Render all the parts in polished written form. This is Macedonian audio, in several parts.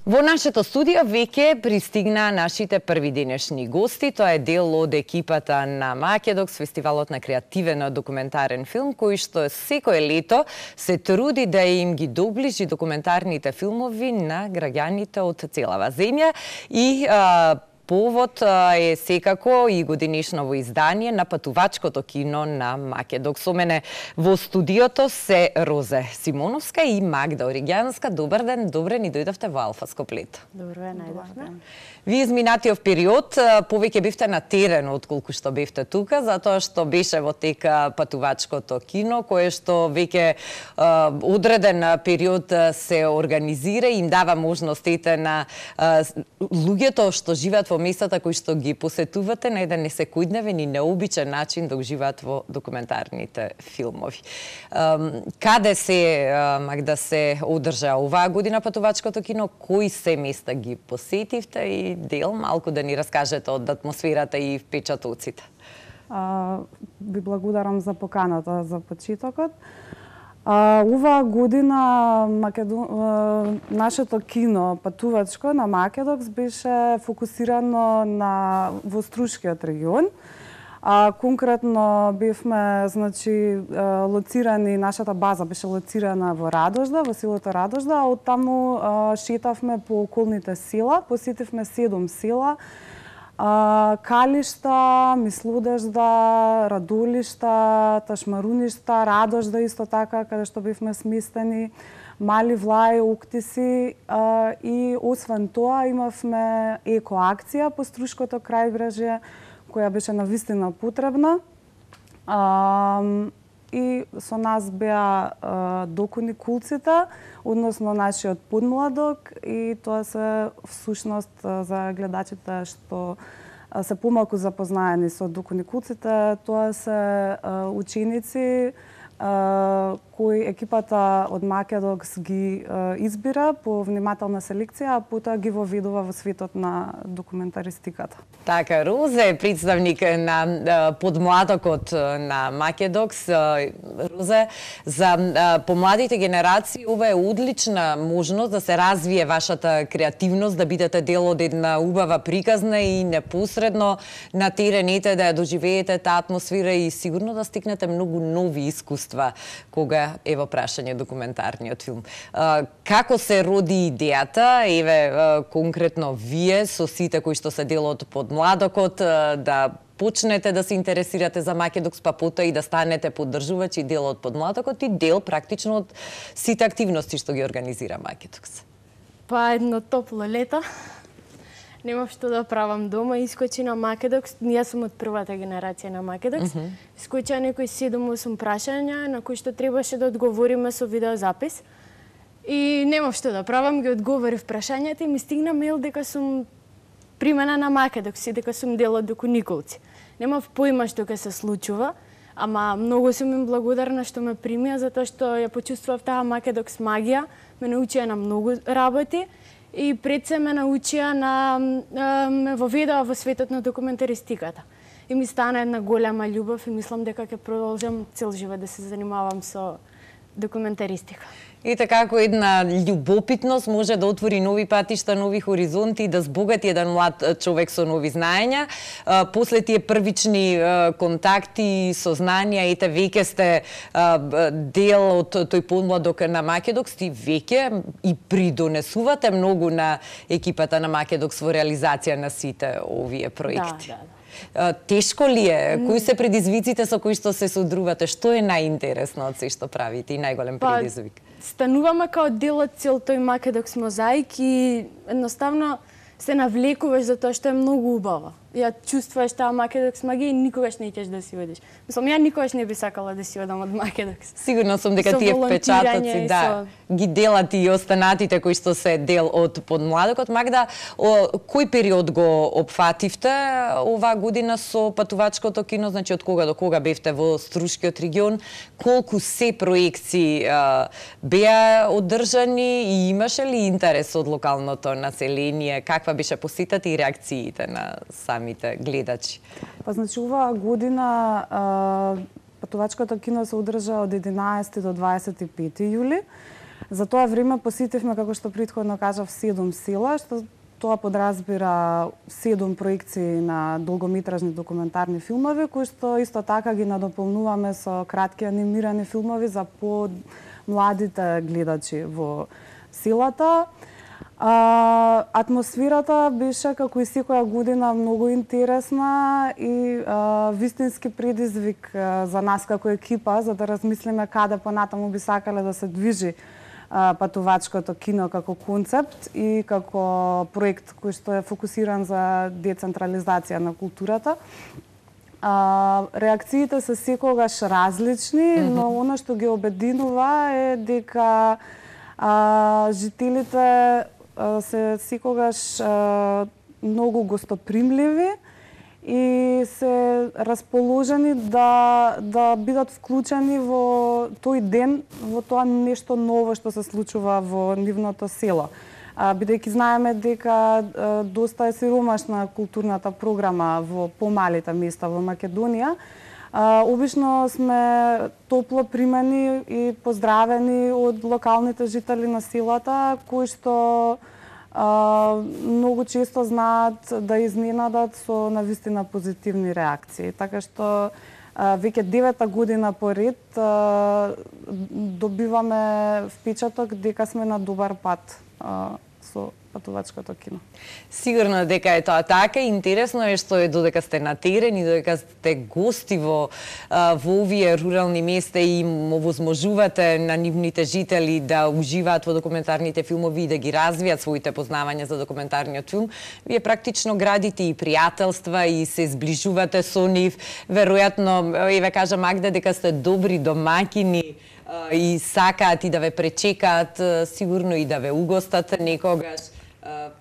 Во нашето студио веќе пристигна нашите први денешни гости. Тоа е дел од екипата на Македокс, фестивалот на креативен документарен филм, кој што секое лето се труди да им ги доближи документарните филмови на граѓаните од целава земја и повод е секако и годинишново издание на патувачкото кино на Македокс. Со мене во студиото се Розе Симоновска и Магда Оригјанска. Добар ден, добре ни дојдовте во Алфа Скоплето. Добро е, најдовме. Вие изминатиот период повеќе бевте на терен отколку што бевте тука, затоа што беше во тека патувачкото кино, кое што веќе одреден период се организира и им дава можностите на луѓето што живеат во местата кои што ги посетувате на еден несекојдневен и необичен начин да уживаат во документарните филмови. Каде се, Магда, се одржа оваа година патувачкото кино? Кои се места ги посетивте и дел малку да ни раскажете од атмосферата и впечатоците? Ви благодарам за поканата за почетокот. Оваа година нашето кино патувачко на Македокс беше фокусирано во Струшкиот регион. Конкретно бевме, лоцирани, нашата база беше лоцирана во Радожда, во селото Радожда, а оттаму шетавме по околните села, посетивме 7 села, Калишта, Мислудежда, Радулишта, Ташмаруништа, Радожда исто така, каде што бевме сместени, Мали Влај, Уктиси, и освен тоа имавме екоакција по Струшкото крајбрежје, која беше навистина потребна. И со нас беа докуникулците, односно нашиот подмладок, и тоа се всушност за гледачите што се помалку запознаени со докуникулците, тоа се ученици кои екипата од Македокс ги избира по внимателна селекција, а потоа ги воведува во светот на документаристиката. Така, Розе е представник на подмладокот на Македокс. Розе, за помладите генерации ова е одлична можност да се развие вашата креативност, да бидете дел од една убава приказна и непосредно на терените да ја доживеете таа атмосфера и сигурно да стигнете многу нови искуства кога е во прашање документарниот филм. Како се роди идејата, конкретно вие со сите кои што се дел од подмладокот, да почнете да се интересирате за Македокс, па потоа и да станете поддржувачи дел од подмладокот и дел практично од сите активности што ги организира Македокс? Па едно топло лето. Немав што да правам дома, искочи на Македокс. Јас сум од првата генерација на Македокс. Искочи некои 7-8 прашања на кои што требаше да одговориме со видеозапис. И немав што да правам, ги одговорив прашањата и ми стигна мејл дека сум примена на Македокс и дека сум дел од докуникулци. Немав поима што ќе се случува, ама многу сум им благодарна што ме примија, затоа што ја почувствував таа Македокс магија, ме научија на многу работи. И пред се ме научија ме воведува во светот на документаристиката. И ми стана една голема љубов и мислам дека ќе продолжам цел живот да се занимавам со документаристика. И така, како една љубопитност може да отвори нови патишта, нови хоризонти и да збогати еден млад човек со нови знаења. После тие првични контакти и сознанија, ете веќе сте дел од тој подмладок на Македокс, и веќе и придонесувате многу на екипата на Македокс во реализација на сите овие проекти. Тешко ли е? Кои се предизвиците со кои што се содрувате? Што е најинтересно од се што правите и најголем предизвик? Стануваме као дел од цел тој Македокс мозаик и едноставно се навлекуваш за тоа што е многу убаво. Ја чувствуваш таа Македокс магија и никогаш не ќеш да си одиш. Мислам, ја никогаш не би сакала да си одам од Македокс. Сигурно сум дека тие впечатоци, ги делат и останатите кои што се дел од подмладокот. Магда, кој период го опфативте оваа година со патувачкото кино? Значи, од кога до кога бевте во Струшкиот регион? Колку се проекции беа одржани и имаше ли интерес од локалното население? Каква беше посетата и реакциите на самите гледачи? Па значи оваа година патувачкото кино се одржа од 11 до 25 јули. За тоа време посетивме, како што претходно кажав, 7 села, што тоа подразбира 7 проекции на долгометражни документарни филмови, кои што исто така ги надополнуваме со кратки анимирани филмови за младите гледачи во селата. Атмосферата беше, како и секоја година, многу интересна и вистински предизвик за нас како екипа, за да размислиме каде понатаму би сакале да се движи патувачкото кино како концепт и како проект кој што е фокусиран за децентрализација на културата. Реакциите се секогаш различни, но она што ги обединува е дека жителите се секогаш многу гостопримливи и се расположени да бидат вклучени во тој ден, во тоа нешто ново што се случува во нивното село. Бидејќи знаеме дека доста е сиромашна културната програма во помалите места во Македонија, обично сме топло примени и поздравени од локалните жители на селата, кои што многу често знаат да изненадат со навистина позитивни реакции. Така што веќе 9-та година поред добиваме впечаток дека сме на добар пат со патувачкото кино. Сигурно дека е тоа така. Интересно е што е додека сте на терен и додека сте гости во овие рурални места и им овозможувате на нивните жители да уживаат во документарните филмови и да ги развијат своите познавања за документарниот филм, вие практично градите и пријателства и се зближувате со нив. Веројатно, еве кажа Магда дека сте добри домаќини и сакаат и да ве пречекаат, сигурно и да ве угостат некогаш.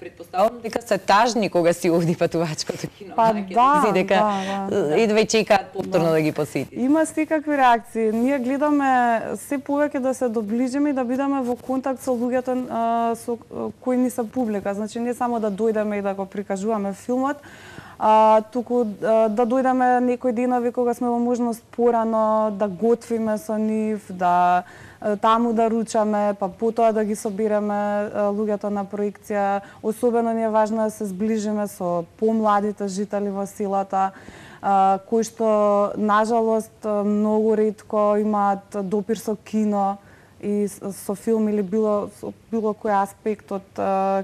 Предпоставувам дека се тажни кога си овди патувачкото кино. Па да, и да ве чекаат повторно да ги посети. Има секакви реакции. Ние гледаме се повеќе да се доближиме и да бидеме во контакт со луѓето со кои ни се публика. Значи не само да дојдеме и да го прикажуваме филмот, туку да дојдеме некои денови кога сме во можност порано да готвиме со нив, да таму да ручаме, па потоа да ги собереме луѓето на проекција. Особено ни е важно да се зближиме со помладите жители во селата, кои што нажалост многу ретко имаат допир со кино и со филм или било кој аспект од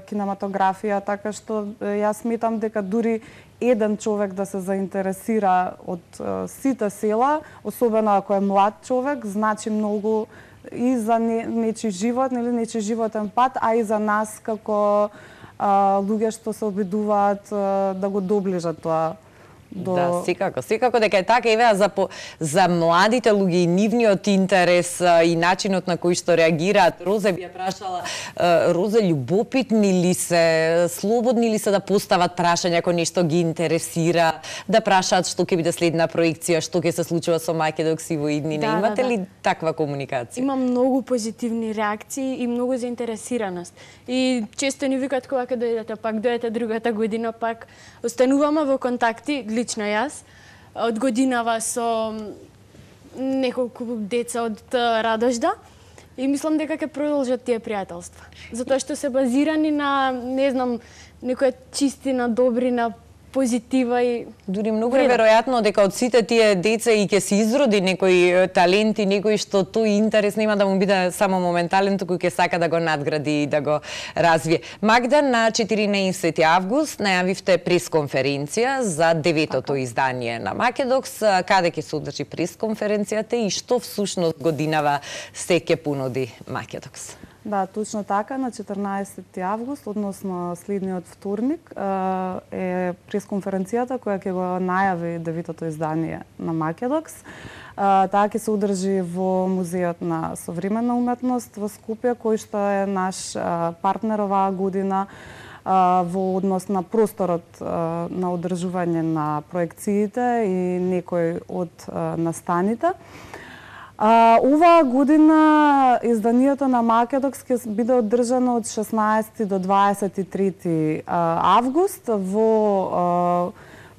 кинематографија, така што јас сметам дека дури еден човек да се заинтересира од сите села, особено ако е млад човек, значи многу и за нечи живот, нели, нечи животен пат, а и за нас како луѓе што се обидуваат да го доближат тоа до... Да, секако дека е така. Еве, за младите луѓе и нивниот интерес и начинот на кој што реагираат, Розе би ја прашала, Розе, љубопитни ли се, слободни ли се да постават прашања ако нешто ги интересира, да прашаат што ќе биде следна проекција, што ќе се случува со Македокс и во иднина. Имате ли таква комуникација? Има многу позитивни реакции и многу заинтересираност. И често ни викаат кога ќе дојдете, пак дојдете другата година, пак остануваме во контакти, лично јас, од годинава со неколку деца од Радожда и мислам дека ќе продолжат тие пријателства. Затоа што се базирани на, не знам, некоја чистина, добрина, позитива и дури многу е веројатно дека од сите тие деца и ќе се изроди некој талент и некој што тој интерес нема да му биде само моментален, туку ќе сака да го надгради и да го развие. Магда, на 14 август најавивте пресконференција за 9-тото издание на Македокс. Каде ќе се одржи пресконференцијата и што всушност годинава се ќе понуди Македокс? Да, точно така, на 14 август, односно следниот вторник, е пресконференцијата која ќе го најави 9-тото издание на Македокс. Таа ќе се одржи во Музејот на современна уметност во Скопје, кој што е наш партнер оваа година во однос на просторот на одржување на проекциите и некои од настаните. Оваа година изданието на Македокс ќе биде одржано од 16 до 23 август во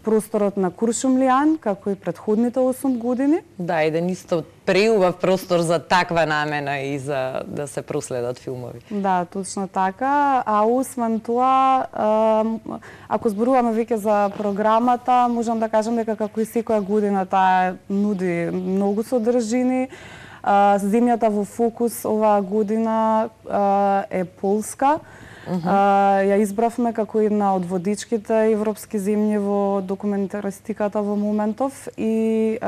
просторот на Куршумлијан, како и претходните 8 години. Да, еден исто преубав простор за таква намена и за да се проследат филмови. Да, точно така. А освен тоа, ако зборуваме веќе за програмата, можам да кажам дека како и секоја година таа нуди многу содржини. Земјата во фокус оваа година е Полска. Ја избравме како една од водичките европски земји во документаристиката во моментов и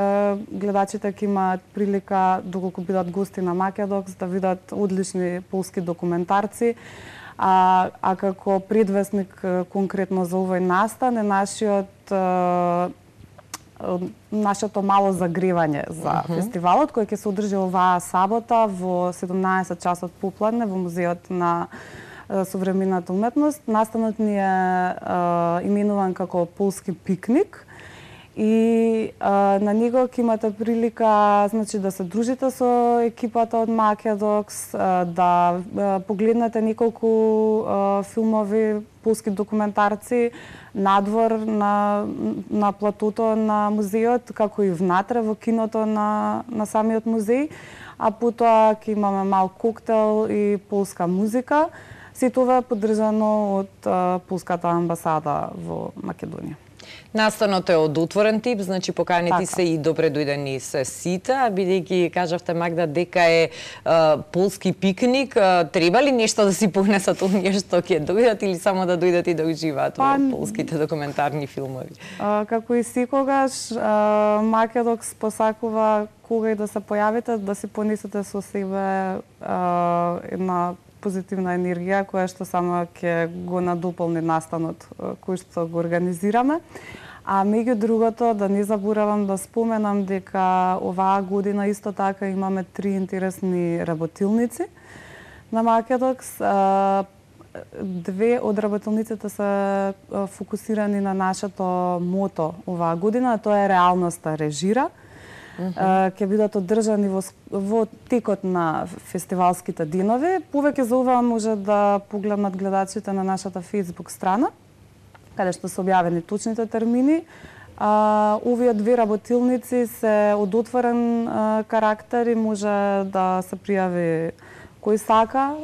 гледачите ќе имаат прилика, доколку бидат гости на Македокс, да видат одлични полски документарци. А како предвесник конкретно за овој настан е нашето мало загревање за фестивалот, кој ќе се одржи оваа сабота во 17 часот попладне во Музеот на современата уметност. Настанот ни е именуван како полски пикник и на него ќе имате прилика, значи, да се дружите со екипата од Македокс, да погледнете неколку филмови, полски документарци надвор на платото на музеот, како и внатре во киното на самиот музеј, а потоа ќе имаме мал коктел и полска музика. Се тоа е поддржано од полската амбасада во Македонија. Настанот е од отворен тип, значи поканети се и добре дојдени се сите, бидејќи кажавте, Магда, дека е полски пикник, треба ли нешто да си понесат оние што ќе дојдат или само да дојдат и да уживаат во полските документарни филмови? Како и секогаш, Македокс посакува кога и да се појавите, да си понесете со себе една позитивна енергија која што само ќе го надополни настанот кој што го организираме. А меѓу другото, да не заборавам да споменам дека оваа година исто така имаме 3 интересни работилници на Македокс. 2 од работилниците се фокусирани на нашето мото оваа година, тоа е реалноста режира. Ќе бидат одржани во текот на фестивалските денови. Повеќе за ова може да погледнат гледачите на нашата Facebook страна, каде што се објавени точните термини. Овие 2 работилници се од отворен карактер и може да се пријави кој сака.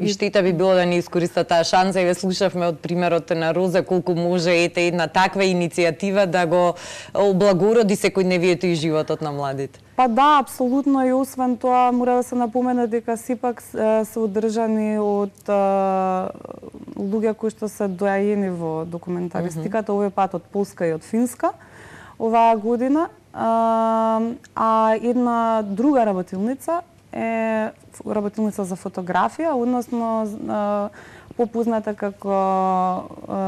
И штета би било да не искориста таа шанса, и ве слушавме од примерот на Роза колку може една таква иницијатива да го облагороди секојдневието и животот на младите. Па да, апсолутно, и освен тоа мора да се напомене дека сепак се одржани од луѓе кои што се доаени во документаристиката, овој пат од Полска и од Финска оваа година. А една друга работилница е работилница за фотографија, односно попозната како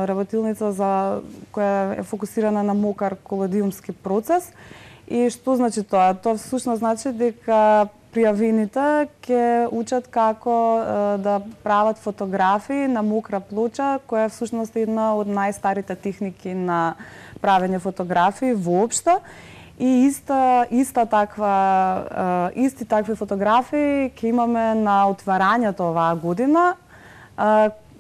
работилница која е фокусирана на мокар колодиумски процес. И што значи тоа? Тоа всушност значи дека пријавените ќе учат како да прават фотографии на мокра плоча, која е всушност една од најстарите техники на правење фотографии воопшто. И исти такви фотографии ќе имаме на отварањето оваа година,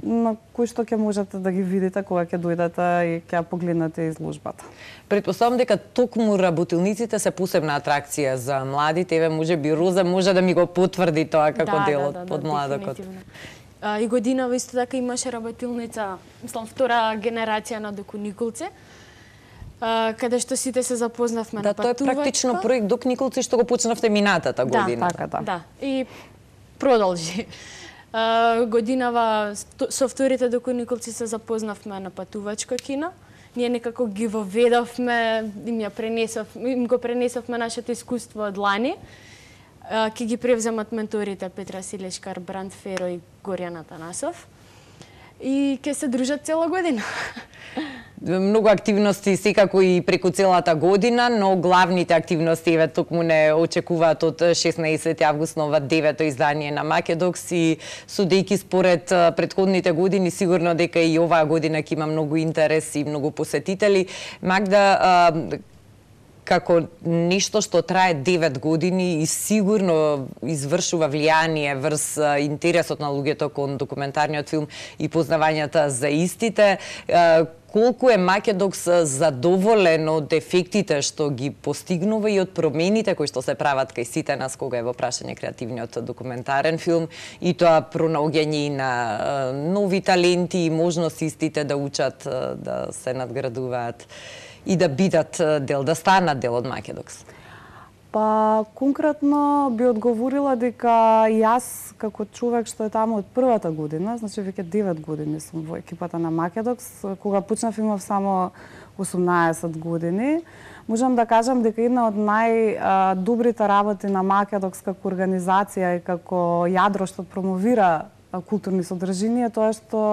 на кои што ќе можете да ги видите кога ќе дојдете и ќе погледнете изложбата. Предпоставам дека токму работилниците се посебна атракција за младите. Еве, можеби Роза може да ми го потврди тоа како дел од младокот. И годинава исто така имаше работилница, мислам, втора генерација на Доку Николци, каде што сите се запознавме на патувачка. Тоа е практично проект Док Николци што го почнавте минатата година. Да, и продолжи. Годинава со вторите Доку Николци се запознавме на патувачка кино. Ние некако ги воведовме, им го пренесовме нашето искуство од лани. Ке ги превземат менторите Петра Силешкар, Бранд Феро и Горјан Атанасов. И ќе се дружат цела година. Многу активности секако и преку целата година, но главните активности еве токму не очекуваат од 16 август на ова 9-то издание на Македокс и судејќи според претходните години сигурно дека и оваа година ќе има многу интерес и многу посетители. Магда, како нешто што трае 9 години и сигурно извршува влијание врз интересот на луѓето кон документарниот филм и познавањата за истите, колку е Македокс задоволен од ефектите што ги постигнува и од промените кои што се прават кај сите нас кога е во прашање креативниот документарен филм и тоа пронаоѓање на нови таленти и можности истите да учат, да се надградуваат и да бидат дел, да станат дел од Македокс? Па, конкретно би одговорила дека јас, како човек што е таму од првата година, значи веќе 9 години сум во екипата на Македокс, кога почнав имав само 18 години, можам да кажам дека една од најдобрите работи на Македокс како организација и како јадро што промовира културни содржини е тоа што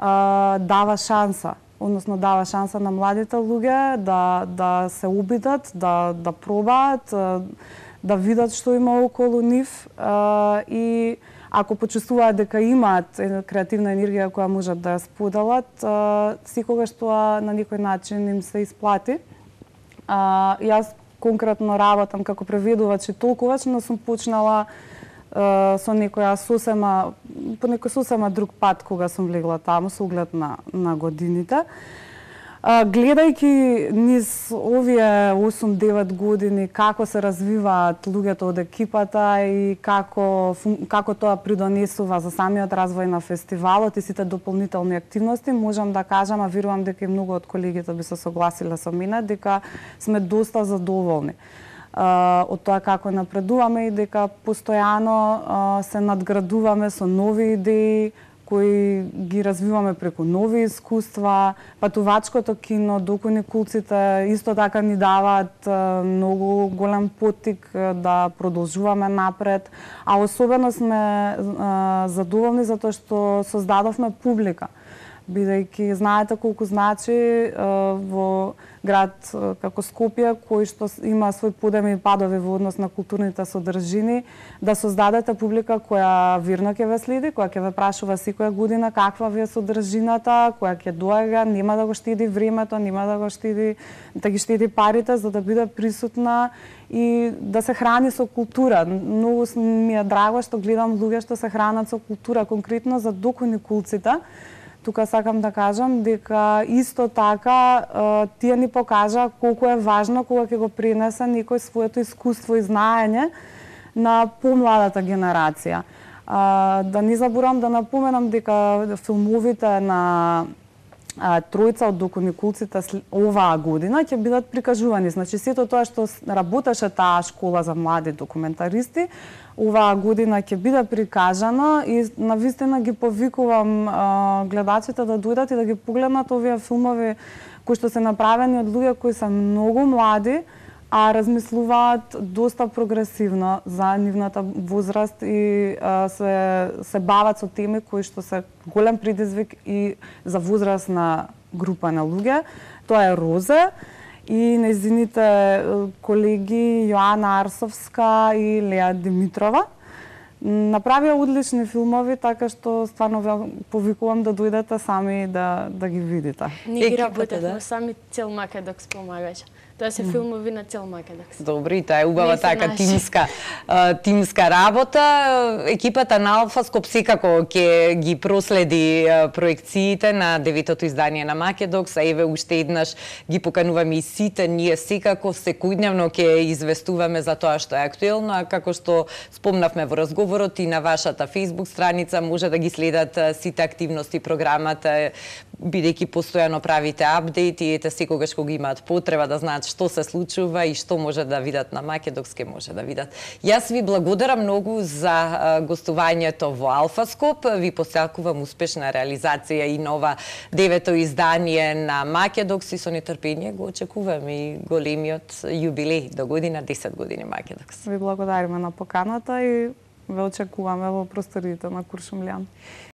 дава шанса, односно дава шанса на младите луѓе да се убедат, да пробаат, да видат што има околу нив и ако почувствуваат дека имаат креативна енергија која можат да ја споделат, секогаш тоа на некој начин им се исплати. Јас конкретно работам како преведувач и толкуваш, но сум почнала со по некој сосема друг пат кога сум влегла таму со оглед на годините. Гледајќи низ овие 8-9 години како се развиваат луѓето од екипата и како тоа придонесува за самиот развој на фестивалот и сите дополнителни активности, можам да кажам, а верувам дека и многу од колегите би се согласиле со мене, дека сме доста задоволни од тоа како напредуваме и дека постојано се надградуваме со нови идеи кои ги развиваме преку нови искуства. Патувачкото кино, докуникулците исто така ни даваат многу голем поттик да продолжуваме напред, а особено сме задоволни затоа што создадовме публика. Бидејќи знаете колку значи во град како Скопје, кој што има свој подеми и падови во однос на културните содржини, да создадете публика која верно ќе ве следи, која ќе ве прашува секоја година каква ви е содржината, која ќе доаѓа, нема да го штеди времето, нема да го штеди, да ги штеди парите за да биде присутна и да се храни со култура. Многу ми е драго што гледам луѓе што се хранат со култура, конкретно за докуникулците. Тука сакам да кажам дека исто така тие ни покажа колку е важно кога ќе го пренесе некој своето искуство и знаење на помладата генерација. Да не заборам да напоменам дека филмовите на тројца од докуникулците оваа година ќе бидат прикажувани. Значи сето тоа што работеше таа школа за млади документаристи, оваа година ќе биде прикажано и навистина ги повикувам гледачите да дојдат и да ги погледнат овие филмови кои што се направени од луѓе кои се многу млади, а размислуваат доста прогресивно за нивната возраст и се бават со теми кои што се голем предизвик и за возрастна група на луѓе. Тоа е Розе и нејзините колеги Јоана Арсовска и Леа Димитрова. Направија одлични филмови, така што стварно ве повикувам да дојдете сами да ги видите. Ние ги работевме сами, цел Македокс помагаше. Тоа се филмови на цел Македокс. Добри, тоа е убава така тимска работа. Екипата на Алфаскоп секако ќе ги проследи проекциите на 9-то издание на Македокс, а еве уште еднаш ги покануваме и сите, ние секако секојдневно ќе известуваме за тоа што е актуелно, а како што спомнавме во разговорот и на вашата Facebook страница може да ги следат сите активности програмата, бидејќи постојано правите апдейт и ете секогаш кога имаат потреба да знаат што се случува и што може да видат на Македокс, ке може да видат. Јас ви благодарам многу за гостувањето во Алфаскоп. Ви посакувам успешна реализација и нова 9-то издание на Македокс и со нетрпение го очекувам и големиот јубилеј до година, 10 години Македокс. Ви благодариме на поканата и ве очекуваме во просториите на Куршумлијан.